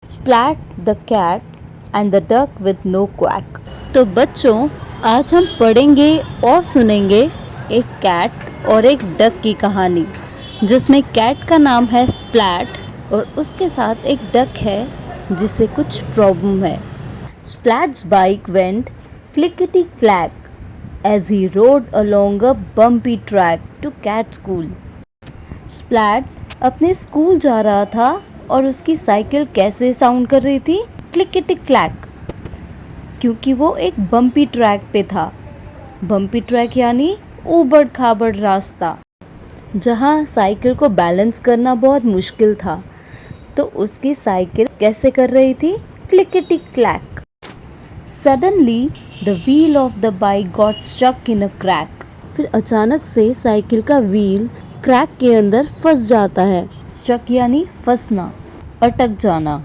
Splat the cat and the duck with no quack। तो बच्चों, आज हम पढ़ेंगे और सुनेंगे एक कैट और एक डक की कहानी, जिसमें कैट का नाम है स्प्लैट और उसके साथ एक डक है जिसे कुछ प्रॉब्लम है। Splat's bike went clickety clack as he rode along a bumpy track to cat school। Splat अपने स्कूल जा रहा था और उसकी साइकिल कैसे साउंड कर रही थी? क्लिकटी क्लैक, क्योंकि वो एक बम्पी ट्रैक पे था। बम्पी ट्रैक यानी ऊबड़ खाबड़ रास्ता, जहाँ साइकिल को बैलेंस करना बहुत मुश्किल था। तो उसकी साइकिल कैसे कर रही थी? Clickety clack. Suddenly the wheel of the bike got stuck in a crack. फिर अचानक से साइकिल का व्हील क्रैक के अंदर फंस जाता है। स्टक यानी फंसना, अटक जाना।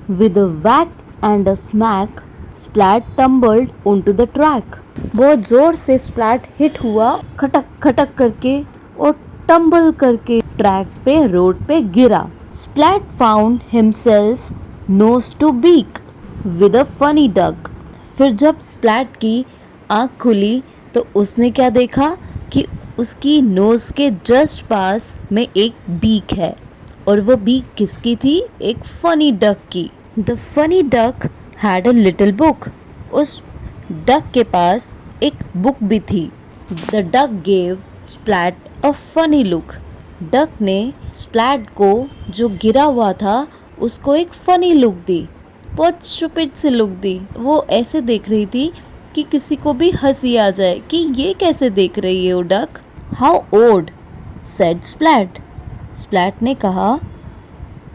With a whack and a smack Splat tumbled onto the track. बहुत जोर से स्प्लैट हिट हुआ, खटक खटक करके और टम्बल करके ट्रैक पे, रोड पे गिरा। Splat found himself nose to beak with a funny duck. फिर जब स्प्लैट की आँख खुली तो उसने क्या देखा कि उसकी नोज के जस्ट पास में एक बीक है, और वो बीक किसकी थी? एक फनी डक की। The funny duck had a little book. उस डक के पास एक बुक भी थी। The duck gave splat a funny look. Duck ने स्प्लैट को, जो गिरा हुआ था, उसको एक फनी लुक दी, बहुत स्टूपिड सी लुक दी। वो ऐसे देख रही थी कि किसी को भी हंसी आ जाए कि ये कैसे देख रही है वो duck. How odd, said splat. Splat ने कहा,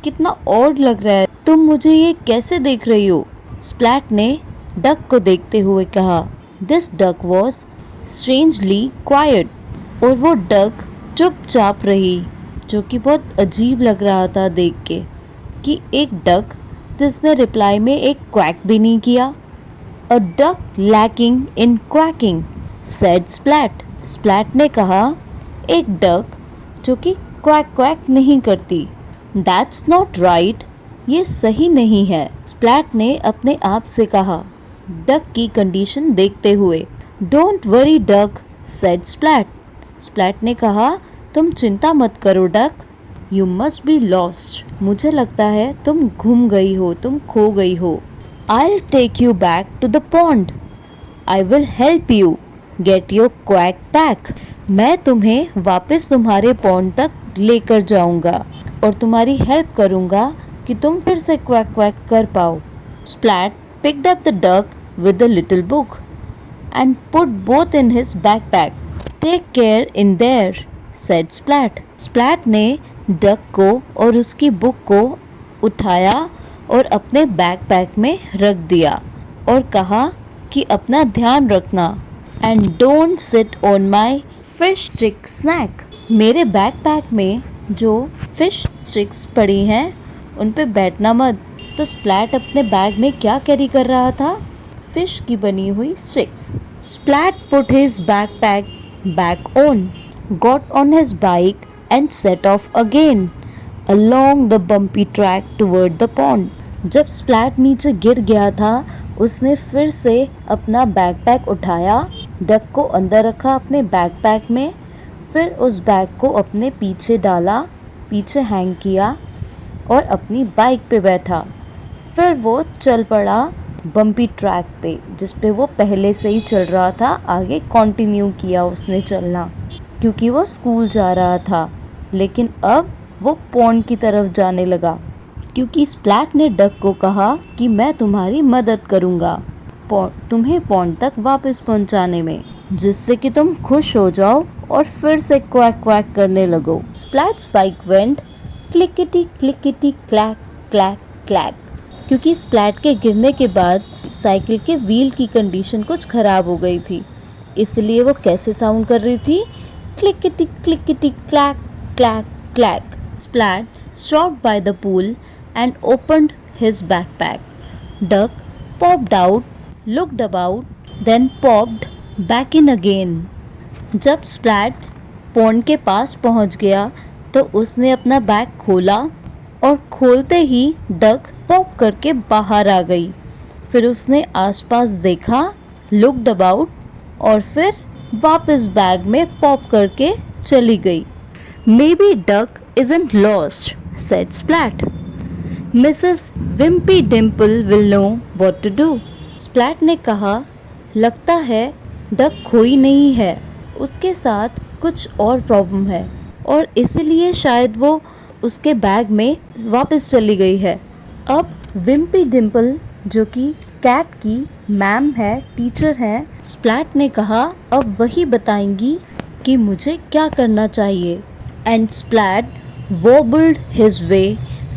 कितना ऑड लग रहा है, तुम मुझे ये कैसे देख रही हो? स्प्लैट ने डक को देखते हुए कहा। This duck was strangely quite. और वो डक चुपचाप रही, जो कि बहुत अजीब लग रहा था देख के, कि एक डक जिसने रिप्लाई में एक क्वैक भी नहीं किया। A duck lacking in quacking, said splat. Splat ने कहा, एक डक जो कि क्वैक क्वैक नहीं करती। दैट्स नॉट राइट, ये सही नहीं है, स्प्लैट ने अपने आप से कहा, डक की कंडीशन देखते हुए। Don't worry duck, said splat. Splat ने कहा, तुम चिंता मत करो duck, you must be lost. मुझे लगता है तुम गुम गई हो, तुम खो गई हो। I'll take you back to the pond. I will help you get your quack back. मैं तुम्हें वापस तुम्हारे पॉन्ड तक लेकर जाऊंगा और तुम्हारी हेल्प करूंगा कि तुम फिर से क्वैक क्वैक कर पाओ। Splat picked up the duck with the little book and put both in his backpack. Take care in there, said Splat. Splat ने डक को और उसकी बुक को उठाया और अपने बैकपैक में रख दिया और कहा कि अपना ध्यान रखना। And don't sit on my fish stick snack. मेरे बैकपैक में जो फिश स्टिक्स पड़ी हैं उन पे बैठना मत। तो स्प्लैट अपने बैग में क्या कैरी कर रहा था? फिश की बनी हुई sticks. Splat put his backpack back on, got on his bike and set of again along the bumpy track toward the pond। जब स्प्लैट नीचे गिर गया था, उसने फिर से अपना बैकपैक उठाया, डक को अंदर रखा अपने बैकपैक में, फिर उस बैग को अपने पीछे डाला, पीछे हैंग किया और अपनी बाइक पे बैठा। फिर वो चल पड़ा बम्पी ट्रैक पे, जिस पे वो पहले से ही चल रहा था। आगे कंटिन्यू किया उसने चलना, क्योंकि वो स्कूल जा रहा था। लेकिन अब वो पॉन्ड की तरफ जाने लगा, क्योंकि स्प्लैट ने डक को कहा कि मैं तुम्हारी मदद करूंगा तुम्हें पॉन्ड तक वापस पहुंचाने में, जिससे कि तुम खुश हो जाओ और फिर से क्वैक क्वैक करने लगो। Splat's bike went clickety clack clack clack. क्योंकि स्प्लैट के गिरने के बाद साइकिल के व्हील की कंडीशन कुछ खराब हो गई थी, इसलिए वो कैसे साउंड कर रही थी? Clickety clack clack clack. Splat stopped by the pool and opened his backpack. Duck popped out, looked about, then popped back in again. जब स्प्लैट पॉन्ड के पास पहुंच गया तो उसने अपना बैग खोला और खोलते ही डक पॉप करके बाहर आ गई। फिर उसने आसपास देखा, लुक्ड अबाउट, और फिर वापस बैग में पॉप करके चली गई। Maybe duck isn't lost, said splat. Mrs wimpy dimple will know what to do. Splat ने कहा, लगता है डक खोई नहीं है, उसके साथ कुछ और प्रॉब्लम है और इसीलिए शायद वो उसके बैग में वापस चली गई है। अब विम्पी डिम्पल, जो कि कैट की मैम है, टीचर है, स्प्लैट ने कहा अब वही बताएंगी कि मुझे क्या करना चाहिए। And splat wobbled his way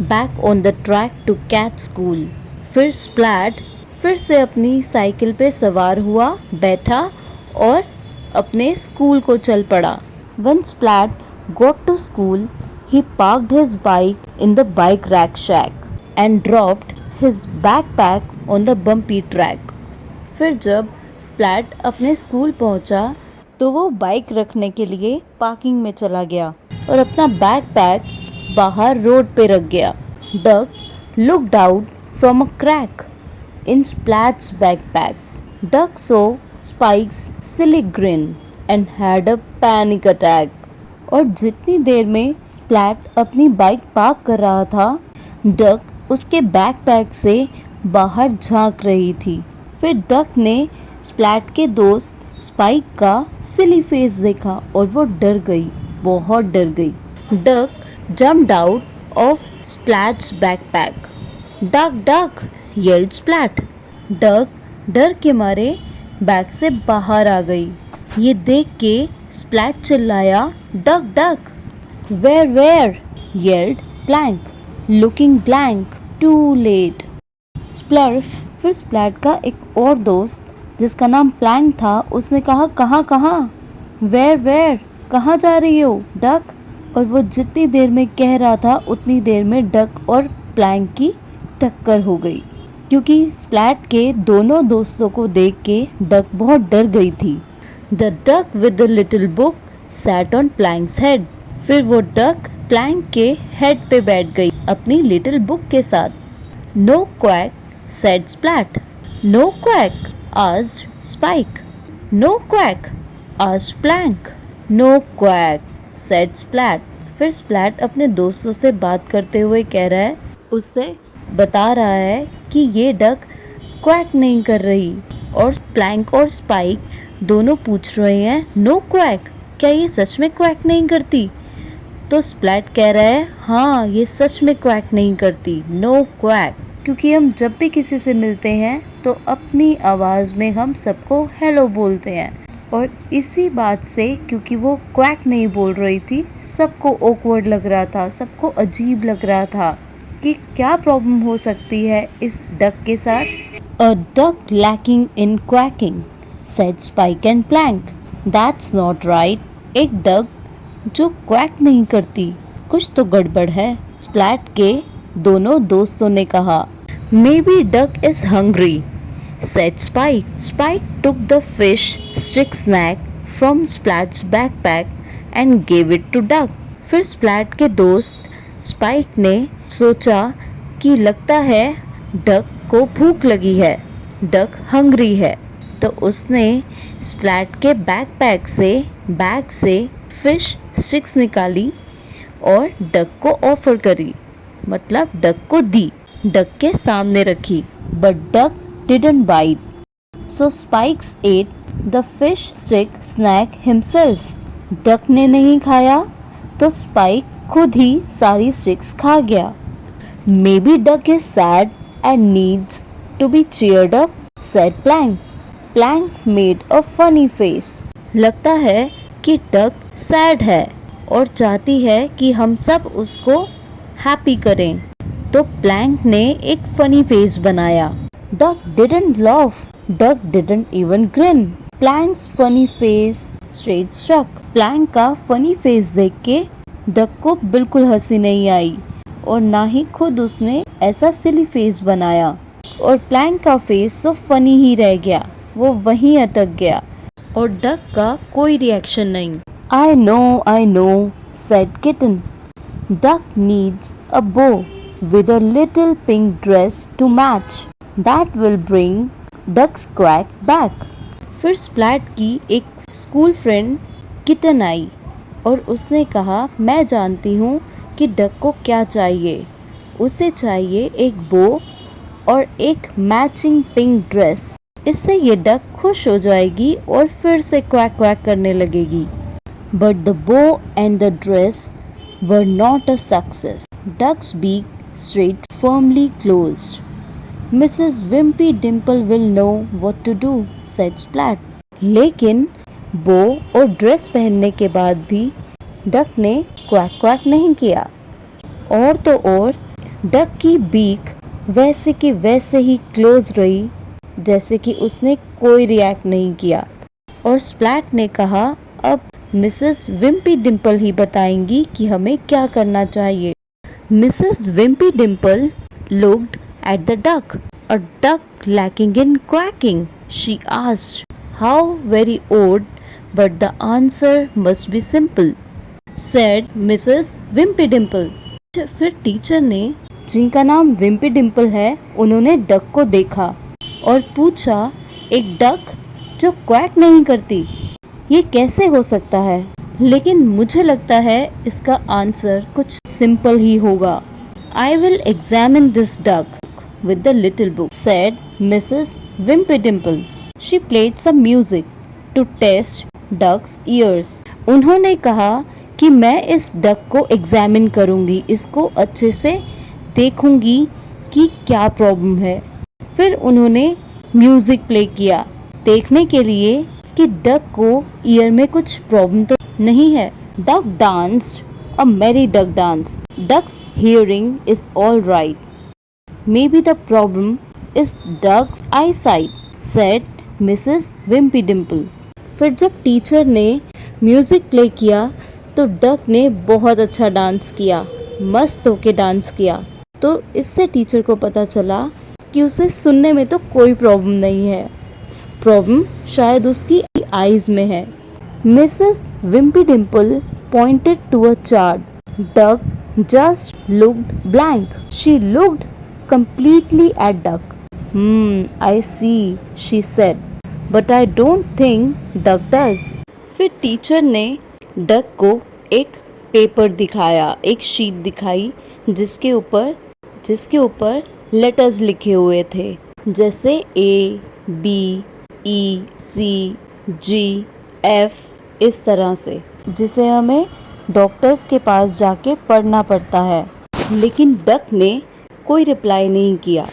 back on the track to cat school. फिर स्प्लैट फिर से अपनी साइकिल पे सवार हुआ, बैठा और अपने स्कूल को चल पड़ा। When Splat got to school, he parked his bike in the bike rack shack and dropped his backpack on the bumpy track. फिर जब स्प्लैट अपने स्कूल पहुंचा तो वो बाइक रखने के लिए पार्किंग में चला गया और अपना बैकपैक बाहर रोड पे रख गया। Duck looked out from a crack in Splat's backpack. Duck saw Spike's silly grin and had a panic attack. और जितनी देर में स्प्लैट अपनी बाइक पार्क कर रहा था, डक उसके बैकपैक से बाहर झांक रही थी। फिर डक ने स्प्लैट के दोस्त स्पाइक का सिली फेस देखा और वो डर गई, बहुत डर गई। Duck jumped out of Splat's backpack. Duck, duck, yelled Splat. Duck डर के मारे बैग से बाहर आ गई। ये देख के स्प्लैट चिल्लाया, duck duck. Where yelled Plank, looking blank, too late. स्प्लर्फ, फिर स्प्लैट का एक और दोस्त जिसका नाम प्लैंक था, उसने कहा, कहाँ कहाँ? वेयर कहाँ जा रही हो डक? और वो जितनी देर में कह रहा था उतनी देर में डक और प्लैंक की टक्कर हो गई, क्योंकि स्प्लैट के दोनों दोस्तों को देख के डक बहुत डर गई थी। The duck with the little book sat on plank's head. फिर वो डक प्लैंक के हेड पे बैठ गई अपनी लिटिल बुक के साथ। No quack, said splat. No quack, asked spike. No quack, asked plank. No quack, said splat. फिर स्प्लैट अपने दोस्तों से बात करते हुए कह रहा है, उससे बता रहा है कि ये डक क्वैक नहीं कर रही। और प्लैंक और स्पाइक दोनों पूछ रहे हैं, नो क्वैक, क्या ये सच में क्वैक नहीं करती? तो स्प्लैट कह रहा है, हाँ ये सच में क्वैक नहीं करती, नो क्वैक। क्योंकि हम जब भी किसी से मिलते हैं तो अपनी आवाज़ में हम सबको हेलो बोलते हैं, और इसी बात से क्योंकि वो क्वैक नहीं बोल रही थी, सबको ऑकवर्ड लग रहा था, सबको अजीब लग रहा था कि क्या प्रॉब्लम हो सकती है इस डक के साथ। A duck lacking in quacking, said Spike and Plank. That's not right. एक डक जो क्वैक नहीं करती, कुछ तो गड़बड़ है, स्प्लैट के दोनों दोस्तों ने कहा। May be duck is hungry, said Spike. Spike took the fish stick snack from Splat's backpack and gave it to Duck. फिर स्प्लैट के दोस्त स्पाइक ने सोचा कि लगता है डक को भूख लगी है, डक हंग्री है, तो उसने स्प्लैट के बैकपैक से बैग से फिश स्टिक्स निकाली और डक को ऑफर करी, मतलब डक को दी, डक के सामने रखी। But duck didn't bite. So Spikes ate the fish stick snack himself. Duck ने नहीं खाया तो स्पाइक खुद ही सारी स्टिक्स खा गया। Maybe duck is sad and needs to be cheered up, said Plank. Plank made a funny face. लगता है कि डक सैड है और चाहती है कि हम सब उसको हैप्पी करें, तो प्लैंक ने एक फनी फेस बनाया। Duck didn't laugh. Duck didn't even grin. Plank's funny face straight struck. Plank का funny face देख के डक को बिल्कुल हंसी नहीं आई और ना ही खुद उसने ऐसा सिली फेस बनाया, और प्लैंक का फेस तो फनी ही रह गया, वो वहीं अटक गया और डक का कोई रिएक्शन नहीं। I know, said Kitten. Duck needs a bow. with a little pink dress to match. That will bring duck's quack back. फिर स्प्लैट की एक स्कूल फ्रेंड किटन आई और उसने कहा, मैं जानती हूँ कि डक को क्या चाहिए। उसे चाहिए एक बो और एक मैचिंग पिंक ड्रेस। इससे ये डक खुश हो जाएगी और फिर से क्वैक क्वैक करने लगेगी। But the bow and the dress were not a success. Duck's beak stayed firmly closed. Mrs. Wimpy Dimple will know what to do, said Splat. लेकिन बो और ड्रेस पहनने के बाद भी डक ने क्वैक क्वैक नहीं किया। और तो और डक की बीक वैसे की वैसे ही क्लोज रही जैसे कि उसने कोई रिएक्ट नहीं किया। और स्प्लैट ने कहा, अब मिसेस विम्पी डिम्पल ही बताएंगी कि हमें क्या करना चाहिए। Mrs wimpy Dimple looked at the duck, a duck lacking in quacking. She asked, "How very odd, but the answer must be simple," said Mrs. Wimpy Dimple. फिर टीचर ने, जिनका नाम विम्पी डिम्पल है, उन्होंने डक को देखा और पूछा, एक डक जो क्वैक नहीं करती, ये कैसे हो सकता है? लेकिन मुझे लगता है इसका आंसर कुछ सिंपल ही होगा। I will examine this duck with the little book, said Mrs. Wimpy Dimple. She played some music to test duck's ears. उन्होंने कहा कि मैं इस डक को एग्जामिन करूंगी, इसको अच्छे से देखूंगी कि क्या प्रॉब्लम है। फिर उन्होंने म्यूजिक प्ले किया देखने के लिए कि डक को ईयर में कुछ प्रॉब्लम तो नहीं है। Duck danced a merry duck dance. Duck's hearing is all right. Maybe the problem is duck's eyesight, said Mrs. Wimpy Dimple. फिर जब टीचर ने म्यूजिक प्ले किया तो डक ने बहुत अच्छा डांस किया, मस्त होके डांस किया। तो इससे टीचर को पता चला कि उसे सुनने में तो कोई प्रॉब्लम नहीं है, प्रॉब्लम शायद उसकी आईज में है। Mrs wimpy Dimple pointed to a chart. Duck just looked blank. She looked completely at Duck. I see, she said. But I don't think Duck does. फिर टीचर ने डक को एक पेपर दिखाया, एक शीट दिखाई जिसके ऊपर लेटर्स लिखे हुए थे, जैसे A, B, E, C, G, F, इस तरह से, जिसे हमें डॉक्टर्स के पास जाके पढ़ना पड़ता है। लेकिन डक ने कोई रिप्लाई नहीं किया।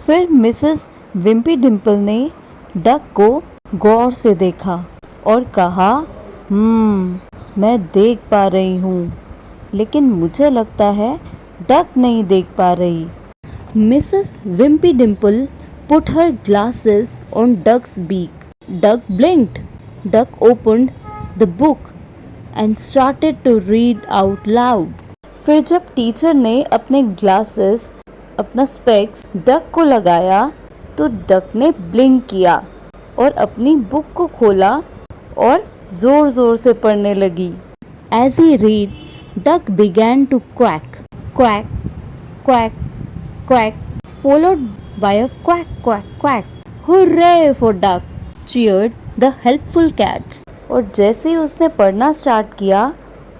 फिर मिसेस विम्पी डिम्पल ने डक को गौर से देखा और कहा, मैं देख पा रही हूँ, लेकिन मुझे लगता है डक नहीं देख पा रही। Mrs wimpy dimple put her glasses on duck's beak. Duck blinked. Duck opened the book and started to read out loud. फिर जब टीचर ने अपने ग्लासेस, अपना स्पेक्स डक को लगाया तो डक ने ब्लिंक किया और अपनी बुक को खोला और जोर जोर से पढ़ने लगी। As he read, duck began to quack, quack, quack, quack, followed by a quack, quack, quack. Hooray for duck! cheered the helpful cats. और जैसे ही उसने पढ़ना स्टार्ट किया,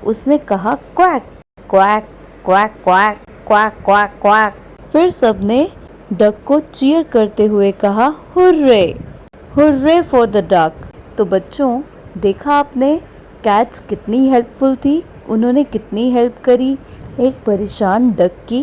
उसने कहा, quack quack quack quack quack quack quack. फिर सबने duck को चीयर करते हुए कहा, hurray hurray for the duck. तो बच्चों, देखा आपने कैट्स कितनी हेल्पफुल थी, उन्होंने कितनी हेल्प करी एक परेशान डक की।